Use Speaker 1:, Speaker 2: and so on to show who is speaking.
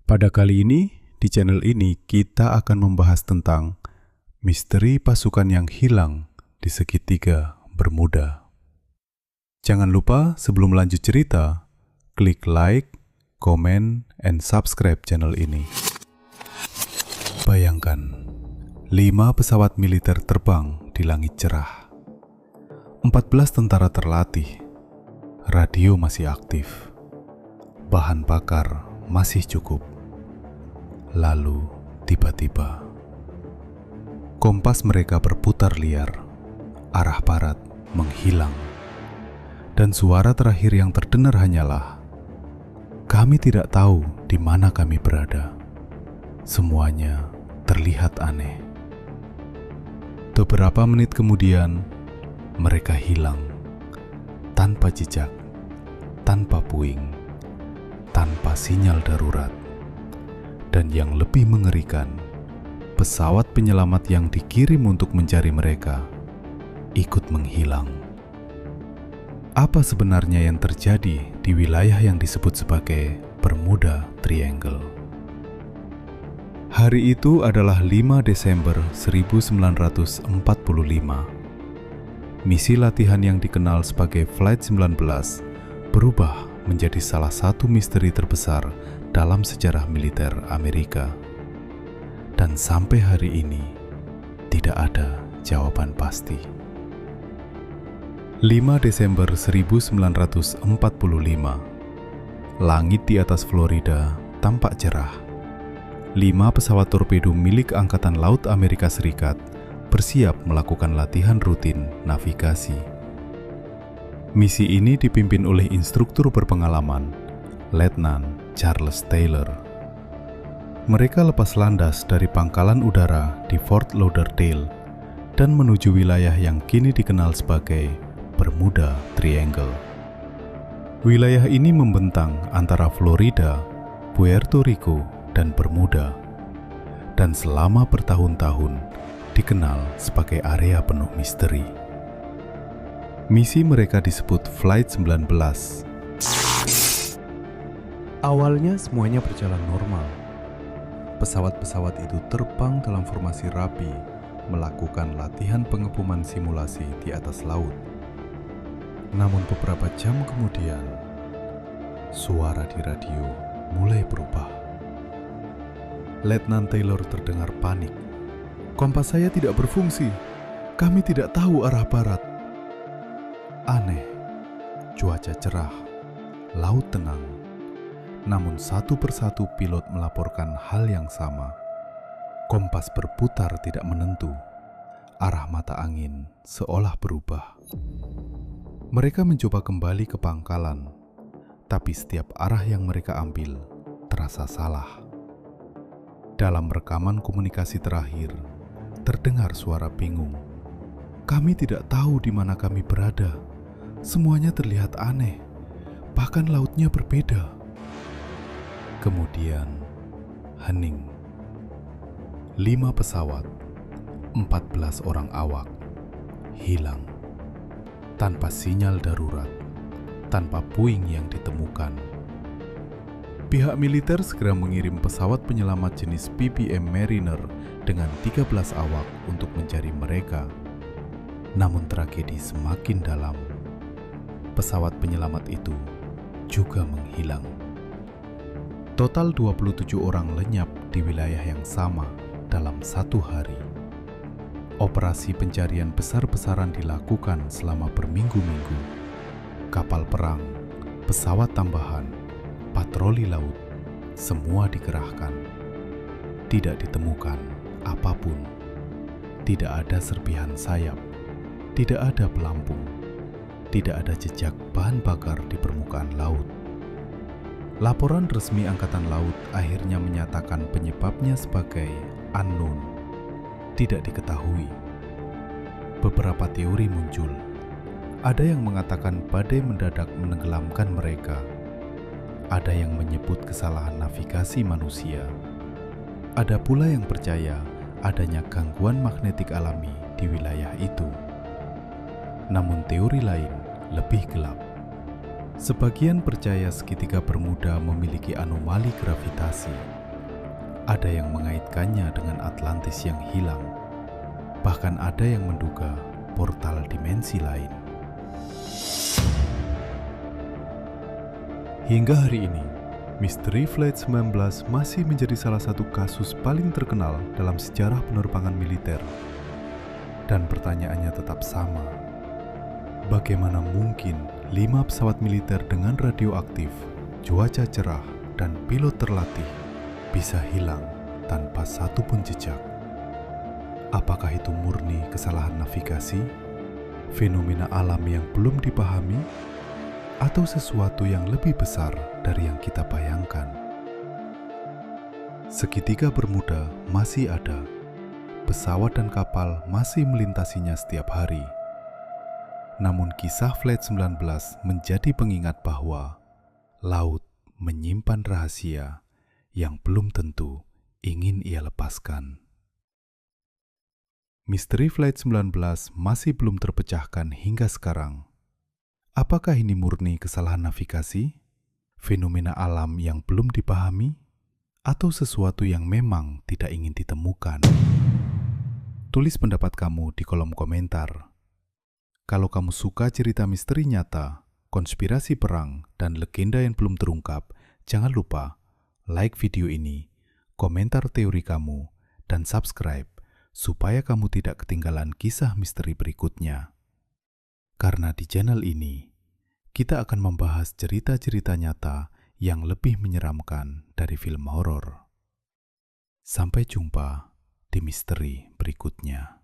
Speaker 1: Pada kali ini, di channel ini kita akan membahas tentang misteri pasukan yang hilang di segitiga Bermuda. Jangan lupa sebelum lanjut cerita, klik like, comment, and subscribe channel ini. Bayangkan, 5 pesawat militer terbang di langit cerah. 14 tentara terlatih, radio masih aktif, bahan bakar masih cukup. Lalu, tiba-tiba, kompas mereka berputar liar, arah barat menghilang, dan suara terakhir yang terdengar hanyalah, "Kami tidak tahu di mana kami berada." Semuanya terlihat aneh. Beberapa menit kemudian, mereka hilang, tanpa jejak, tanpa puing, tanpa sinyal darurat. Dan yang lebih mengerikan, pesawat penyelamat yang dikirim untuk mencari mereka ikut menghilang. Apa sebenarnya yang terjadi di wilayah yang disebut sebagai Bermuda Triangle? Hari itu adalah 5 Desember 1945. Misi latihan yang dikenal sebagai Flight 19 berubah menjadi salah satu misteri terbesar dalam sejarah militer Amerika. Dan sampai hari ini, tidak ada jawaban pasti. 5 Desember 1945, langit di atas Florida tampak cerah. 5 pesawat torpedo milik Angkatan Laut Amerika Serikat bersiap melakukan latihan rutin navigasi. Misi ini dipimpin oleh instruktur berpengalaman, Letnan Charles Taylor. Mereka lepas landas dari pangkalan udara di Fort Lauderdale dan menuju wilayah yang kini dikenal sebagai Bermuda Triangle. Wilayah ini membentang antara Florida, Puerto Rico, dan Bermuda, dan selama bertahun-tahun dikenal sebagai area penuh misteri. Misi mereka disebut Flight 19. Awalnya semuanya berjalan normal. Pesawat-pesawat itu terbang dalam formasi rapi, melakukan latihan pengepuman simulasi di atas laut. Namun beberapa jam kemudian, suara di radio mulai berubah. Letnan Taylor terdengar panik. "Kompas saya tidak berfungsi. Kami tidak tahu arah barat." Aneh, cuaca cerah, laut tenang. Namun satu persatu pilot melaporkan hal yang sama. Kompas berputar tidak menentu. Arah mata angin seolah berubah. Mereka mencoba kembali ke pangkalan, tapi setiap arah yang mereka ambil terasa salah. Dalam rekaman komunikasi terakhir, terdengar suara bingung. "Kami tidak tahu di mana kami berada. Semuanya terlihat aneh. Bahkan lautnya berbeda." Kemudian, hening. 5 pesawat, 14 orang awak, hilang. Tanpa sinyal darurat, tanpa puing yang ditemukan. Pihak militer segera mengirim pesawat penyelamat jenis PBM Mariner dengan 13 awak untuk mencari mereka. Namun tragedi semakin dalam. Pesawat penyelamat itu juga menghilang. Total 27 orang lenyap di wilayah yang sama dalam satu hari. Operasi pencarian besar-besaran dilakukan selama berminggu-minggu. Kapal perang, pesawat tambahan, patroli laut, semua dikerahkan. Tidak ditemukan apapun. Tidak ada serpihan sayap, tidak ada pelampung, tidak ada jejak bahan bakar di permukaan laut. Laporan resmi Angkatan Laut akhirnya menyatakan penyebabnya sebagai unknown, tidak diketahui. Beberapa teori muncul. Ada yang mengatakan badai mendadak menenggelamkan mereka. Ada yang menyebut kesalahan navigasi manusia. Ada pula yang percaya adanya gangguan magnetik alami di wilayah itu. Namun teori lain lebih gelap. Sebagian percaya segitiga Bermuda memiliki anomali gravitasi Ada yang mengaitkannya dengan Atlantis yang hilang. Bahkan ada yang menduga portal dimensi lain. Hingga hari ini, misteri Flight 19 masih menjadi salah satu kasus paling terkenal dalam sejarah penerbangan militer. Dan pertanyaannya tetap sama. Bagaimana mungkin 5 pesawat militer dengan radioaktif, cuaca cerah, dan pilot terlatih bisa hilang tanpa satu pun jejak? Apakah itu murni kesalahan navigasi, fenomena alam yang belum dipahami, atau sesuatu yang lebih besar dari yang kita bayangkan? Segitiga Bermuda masih ada. Pesawat dan kapal masih melintasinya setiap hari. Namun kisah Flight 19 menjadi pengingat bahwa laut menyimpan rahasia yang belum tentu ingin ia lepaskan. Misteri Flight 19 masih belum terpecahkan hingga sekarang. Apakah ini murni kesalahan navigasi, fenomena alam yang belum dipahami, atau sesuatu yang memang tidak ingin ditemukan? Tulis pendapat kamu di kolom komentar. Kalau kamu suka cerita misteri nyata, konspirasi perang, dan legenda yang belum terungkap, jangan lupa like video ini, komentar teori kamu, dan subscribe supaya kamu tidak ketinggalan kisah misteri berikutnya. Karena di channel ini, kita akan membahas cerita-cerita nyata yang lebih menyeramkan dari film horor. Sampai jumpa di misteri berikutnya.